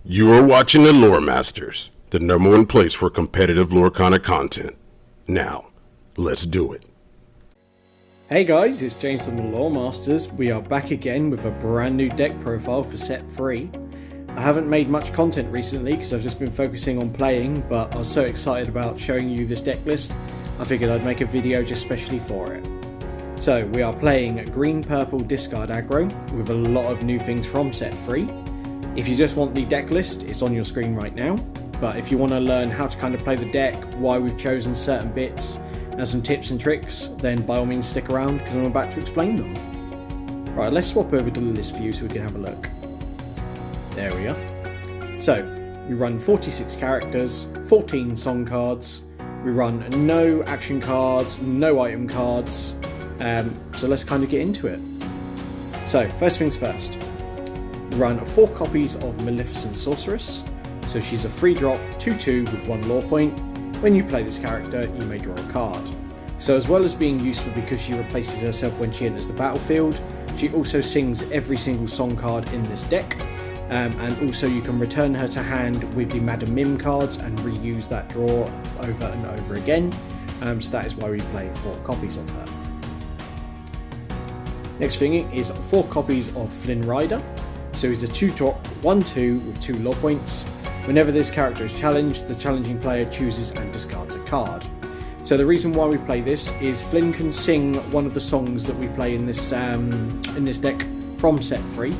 You are watching the Lore Masters, the #1 place for competitive Lorcana content. Now, let's do it. Hey guys, it's James from the Lore Masters. We are back again with a brand new deck profile for set 3. I haven't made much content recently because I've just been focusing on playing, but I was so excited about showing you this deck list, I figured I'd make a video just specially for it. So we are playing green-purple discard aggro with a lot of new things from set 3. If you just want the deck list, it's on your screen right now. But if you want to learn how to kind of play the deck, why we've chosen certain bits, and some tips and tricks, then by all means stick around because I'm about to explain them. Right, let's swap over to the list view so we can have a look. There we are. So, we run 46 characters, 14 song cards, we run no action cards, no item cards, so let's kind of get into it. So, first things first. Run 4 copies of Maleficent Sorceress, so she's a free drop 2/2 with 1 lore point. When you play this character, you may draw a card. So as well as being useful because she replaces herself when she enters the battlefield, she also sings every single song card in this deck, and also you can return her to hand with the Madam Mim cards and reuse that draw over and over again, so that is why we play 4 copies of her. Next thing is 4 copies of Flynn Rider. So he's a 2-drop 1/2 with 2 lore points. Whenever this character is challenged, the challenging player chooses and discards a card. So the reason why we play this is Flynn can sing one of the songs that we play in this deck from set 3,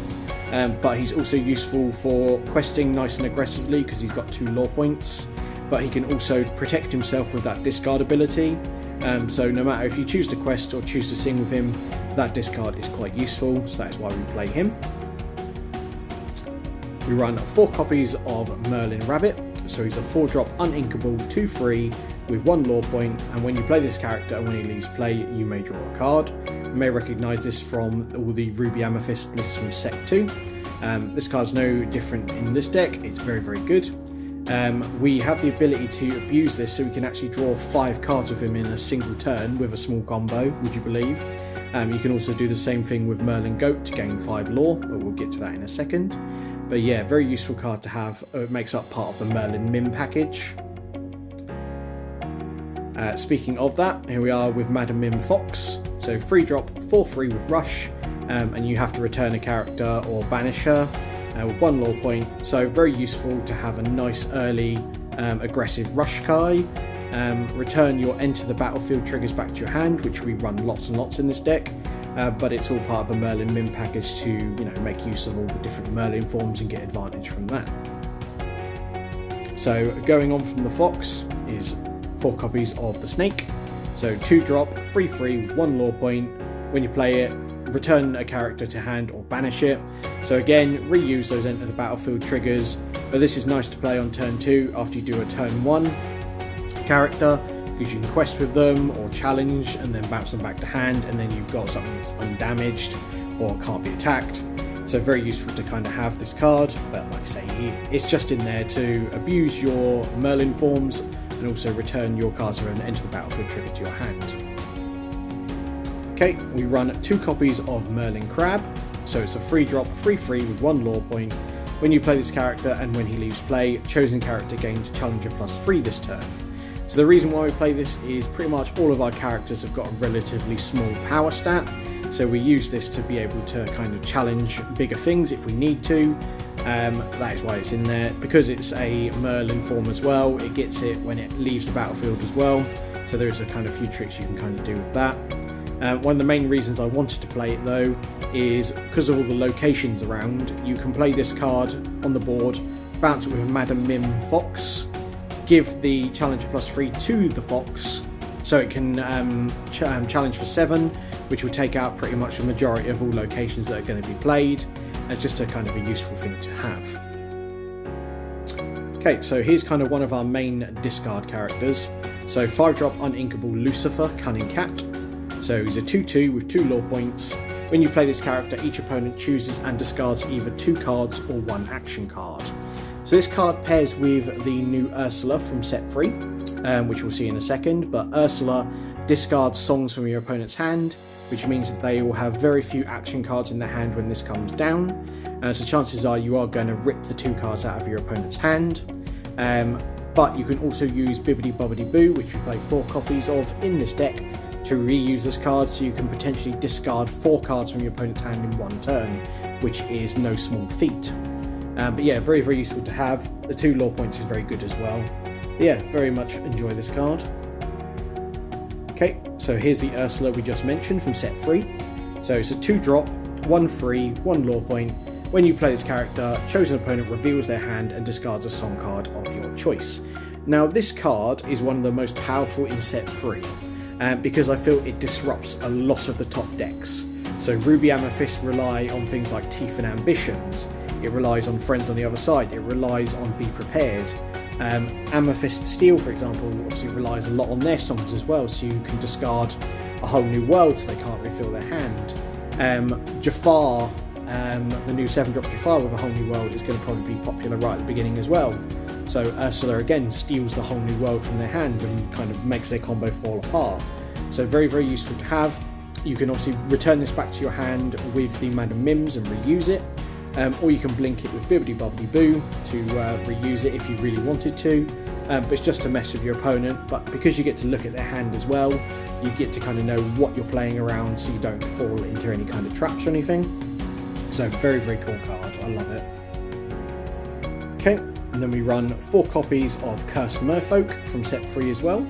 but he's also useful for questing nice and aggressively because he's got 2 lore points, but he can also protect himself with that discard ability. So no matter if you choose to quest or choose to sing with him, that discard is quite useful, so that is why we play him. We run 4 copies of Merlin Rabbit, so he's a 4-drop uninkable 2/3 with 1 lore point, and when you play this character and when he leaves play, you may draw a card. You may recognise this from all the Ruby Amethyst lists from set 2. This card's no different in this deck, it's very, very good. We have the ability to abuse this so we can actually draw 5 cards with him in a single turn with a small combo, would you believe? You can also do the same thing with Merlin Goat to gain 5 lore, but we'll get to that in a second. But yeah, very useful card to have. It makes up part of the Merlin Mim package. Speaking of that, here we are with Madam Mim Fox. So 3-drop 4/3 with Rush, and you have to return a character or banish her with 1 lore point. So very useful to have a nice early aggressive Rush Kai. Return your enter the battlefield triggers back to your hand, which we run lots and lots in this deck. But it's all part of the Merlin Mim package to, make use of all the different Merlin forms and get advantage from that. So going on from the Fox is 4 copies of the Snake. So 2-drop 3/3 with 1 lore point. When you play it, return a character to hand or banish it. So again, reuse those enter the battlefield triggers. But this is nice to play on turn 2 after you do a turn 1 character, because you can quest with them or challenge and then bounce them back to hand, and then you've got something that's undamaged or can't be attacked. So very useful to kind of have this card, but like I say, it's just in there to abuse your Merlin forms and also return your cards and enter the battlefield trigger to your hand. Okay, we run 2 copies of Merlin Crab, so it's a 3-drop 3/3 with 1 lore point. When you play this character and when he leaves play, chosen character gains Challenger +3 this turn. So the reason why we play this is pretty much all of our characters have got a relatively small power stat, so we use this to be able to kind of challenge bigger things if we need to. That is why it's in there. Because it's a Merlin form as well, it gets it when it leaves the battlefield as well, so there's a kind of few tricks you can kind of do with that. One of the main reasons I wanted to play it though is because of all the locations around. You can play this card on the board, bounce it with Madam Mim Fox, give the Challenger +3 to the Fox so it can challenge for 7, which will take out pretty much the majority of all locations that are going to be played. It's just a kind of a useful thing to have. Okay, so here's kind of one of our main discard characters. So 5-drop uninkable Lucifer, Cunning Cat. So he's a 2/2 with 2 lore points. When you play this character, each opponent chooses and discards either 2 cards or 1 action card. So this card pairs with the new Ursula from set 3, which we'll see in a second, but Ursula discards songs from your opponent's hand, which means that they will have very few action cards in their hand when this comes down, so chances are you are going to rip the 2 cards out of your opponent's hand. But you can also use Bibbidi Bobbidi Boo, which we play 4 copies of in this deck, to reuse this card, so you can potentially discard 4 cards from your opponent's hand in one turn, which is no small feat. But yeah, very, very useful to have. The 2 lore points is very good as well. But yeah, very much enjoy this card. Okay, so here's the Ursula we just mentioned from set 3. So it's a 2-drop, 1 free, 1 lore point. When you play this character, chosen opponent reveals their hand and discards a song card of your choice. Now this card is one of the most powerful in set 3, because I feel it disrupts a lot of the top decks. So Ruby Amethyst rely on things like Teeth and Ambitions. It relies on Friends on the Other Side. It relies on Be Prepared. Amethyst Steel, for example, obviously relies a lot on their songs as well, so you can discard a whole new world so they can't refill their hand. Jafar, the new 7-drop Jafar with a whole new world is going to probably be popular right at the beginning as well. So Ursula again steals the whole new world from their hand and kind of makes their combo fall apart. So very, very useful to have. You can obviously return this back to your hand with the Madam Mims and reuse it. Or you can blink it with Bibbidi Bobbidi Boo to reuse it if you really wanted to, but it's just to mess with your opponent. But because you get to look at their hand as well, you get to kind of know what you're playing around, so you don't fall into any kind of traps or anything. So very, very cool card, I love it. Okay, and then we run 4 copies of Cursed Merfolk from set 3 as well.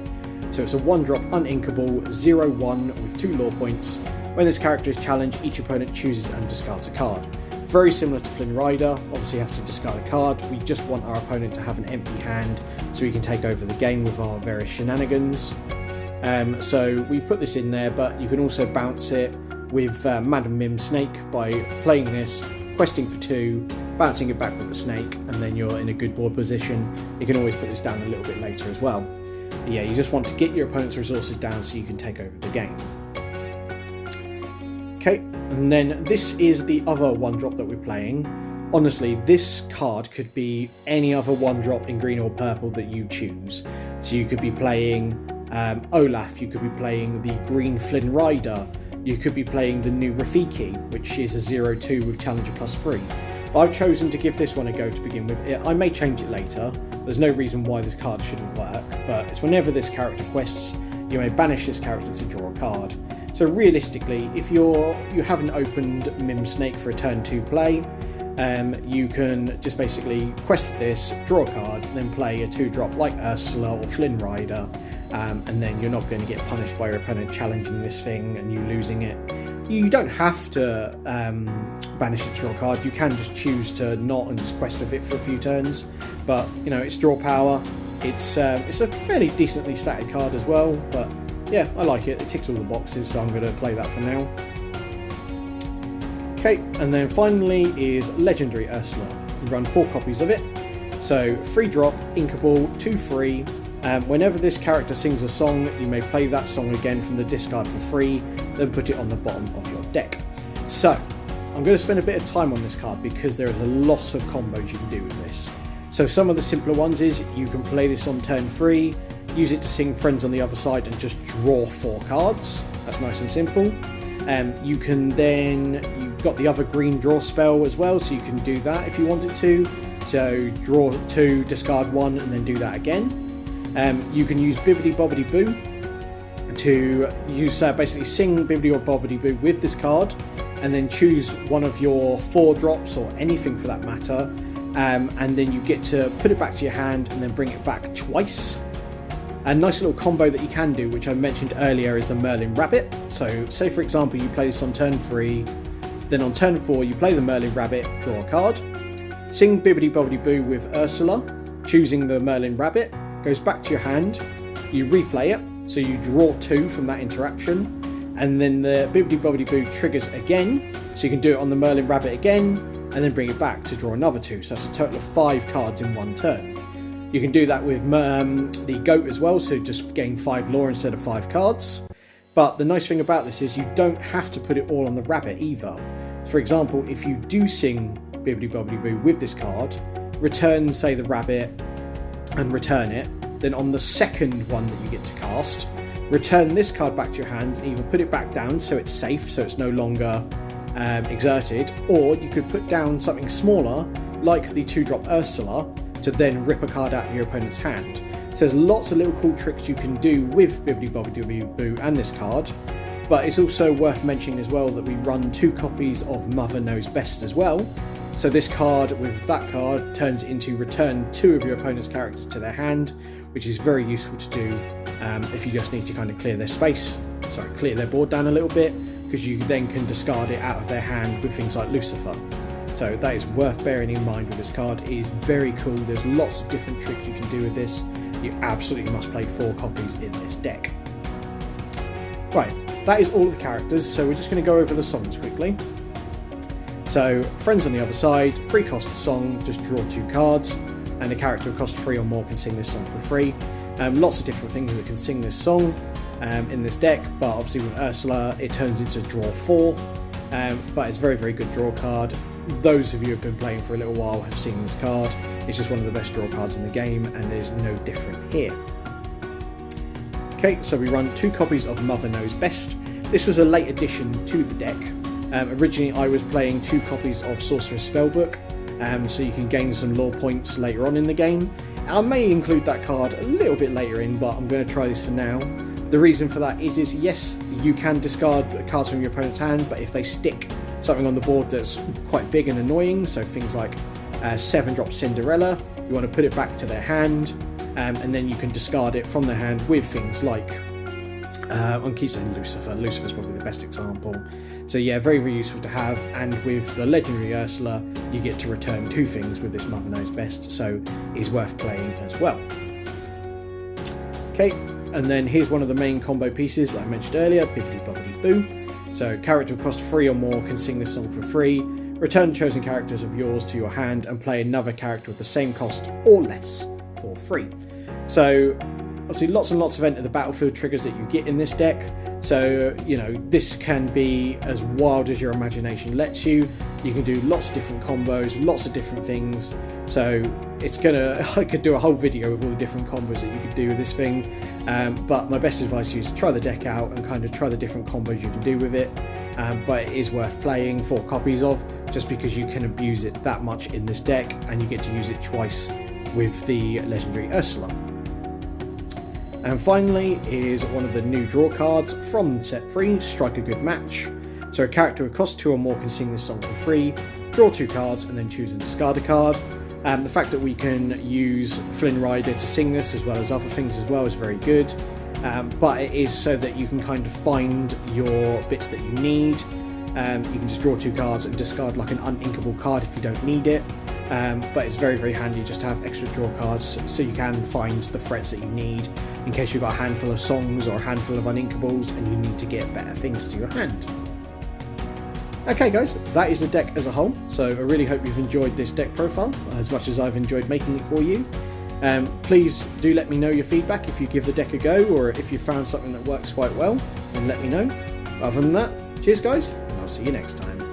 So it's a 1-drop uninkable 0/1 with 2 lore points. When this character is challenged, each opponent chooses and discards a card. Very similar to Flynn Rider, obviously you have to discard a card. We just want our opponent to have an empty hand so we can take over the game with our various shenanigans. So we put this in there, but you can also bounce it with Madam Mim Snake by playing this, questing for 2, bouncing it back with the snake, and then you're in a good board position. You can always put this down a little bit later as well. But yeah, you just want to get your opponent's resources down so you can take over the game. Okay, and then this is the other 1-drop that we're playing. Honestly, this card could be any other 1-drop in green or purple that you choose. So you could be playing Olaf, you could be playing the green Flynn Rider, you could be playing the new Rafiki, which is a 0/2 with Challenger +3. But I've chosen to give this one a go to begin with. I may change it later. There's no reason why this card shouldn't work, but it's whenever this character quests, you may banish this character to draw a card. So realistically, if you haven't opened Mim Snake for a turn 2 play, you can just basically quest this, draw a card, and then play a 2-drop like Ursula or Flynn Rider, and then you're not going to get punished by your opponent challenging this thing and you losing it. You don't have to banish it to draw a card. You can just choose to not and just quest with it for a few turns, but you know, it's draw power. It's a fairly decently statted card as well, but yeah, I like it. It ticks all the boxes, so I'm going to play that for now. Okay, and then finally is Legendary Ursula. We run 4 copies of it. So 3-drop, inkable, 2 free. Whenever this character sings a song, you may play that song again from the discard for free, then put it on the bottom of your deck. So I'm going to spend a bit of time on this card because there is a lot of combos you can do with this. So some of the simpler ones is you can play this on turn 3, use it to sing Friends on the Other Side and just draw 4 cards. That's nice and simple. You can then, you've got the other green draw spell as well, so you can do that if you wanted to. So draw 2, discard 1, and then do that again. You can use Bibbidi Bobbidi Boo to use basically sing Bibbidi or Bobbidi Boo with this card, and then choose one of your 4 drops or anything for that matter, and then you get to put it back to your hand and then bring it back twice. A nice little combo that you can do, which I mentioned earlier, is the Merlin Rabbit. So say for example you play this on turn 3, then on turn 4 you play the Merlin Rabbit, draw a card, sing Bibbidi Bobbidi Boo with Ursula, choosing the Merlin Rabbit, goes back to your hand, you replay it, so you draw 2 from that interaction, and then the Bibbidi Bobbidi Boo triggers again, so you can do it on the Merlin Rabbit again, and then bring it back to draw another 2, so that's a total of 5 cards in one turn. You can do that with the Goat as well, so just gain 5 lore instead of 5 cards. But the nice thing about this is you don't have to put it all on the Rabbit either. For example, if you do sing Bibbidi Bobbidi Boo with this card, return, say, the rabbit and return it, then on the second one that you get to cast, return this card back to your hand and either put it back down so it's safe, so it's no longer exerted, or you could put down something smaller like the 2-drop Ursula to then rip a card out of your opponent's hand. So there's lots of little cool tricks you can do with Bibbidi Bobbidi Boo and this card, but it's also worth mentioning as well that we run 2 copies of Mother Knows Best as well. So this card with that card turns into return 2 of your opponent's characters to their hand, which is very useful to do if you just need to kind of clear their board down a little bit, because you then can discard it out of their hand with things like Lucifer. So that is worth bearing in mind with this card. It is very cool. There's lots of different tricks you can do with this. You absolutely must play 4 copies in this deck. Right, that is all of the characters, so we're just going to go over the songs quickly. So, Friends on the Other Side, free cost song, just draw 2 cards, and a character who costs 3 or more can sing this song for free. Lots of different things that can sing this song in this deck, but obviously with Ursula it turns into draw 4, but it's a very, very good draw card. Those of you who have been playing for a little while have seen this card. It's just one of the best draw cards in the game, and there's no different here. Okay, so we run 2 copies of Mother Knows Best. This was a late addition to the deck. Originally I was playing 2 copies of Sorcerer's Spellbook, so you can gain some lore points later on in the game. I may include that card a little bit later in, but I'm going to try this for now. The reason for that is yes, you can discard cards from your opponent's hand, but if they stick something on the board that's quite big and annoying, so things like 7-drop Cinderella, you want to put it back to their hand, and then you can discard it from their hand with things like, I'm keep saying Lucifer. Lucifer's probably the best example. So yeah, very, very useful to have, and with the legendary Ursula, you get to return 2 things with this Mother Knows Best, so is worth playing as well. Okay, and then here's one of the main combo pieces that I mentioned earlier, Bibbidi Bobbidi Boo. So character who costs 3 or more can sing this song for free, return chosen characters of yours to your hand and play another character with the same cost or less for free. So obviously lots and lots of enter the battlefield triggers that you get in this deck. So, you know, this can be as wild as your imagination lets you. You can do lots of different combos, lots of different things. So I could do a whole video of all the different combos that you could do with this thing. But my best advice to you is try the deck out and kind of try the different combos you can do with it. But it is worth playing 4 copies of, just because you can abuse it that much in this deck, and you get to use it twice with the legendary Ursula. And finally is one of the new draw cards from set 3, Strike a Good Match. So a character who costs 2 or more can sing this song for free, draw 2 cards and then choose and discard a card. The fact that we can use Flynn Rider to sing this as well as other things as well is very good. But it is so that you can kind of find your bits that you need. You can just draw 2 cards and discard like an uninkable card if you don't need it. But it's very, very handy just to have extra draw cards so you can find the threats that you need in case you've got a handful of songs or a handful of uninkables and you need to get better things to your hand. Okay guys, that is the deck as a whole, so I really hope you've enjoyed this deck profile as much as I've enjoyed making it for you. Please do let me know your feedback if you give the deck a go, or if you found something that works quite well, then let me know. Other than that, cheers guys, and I'll see you next time.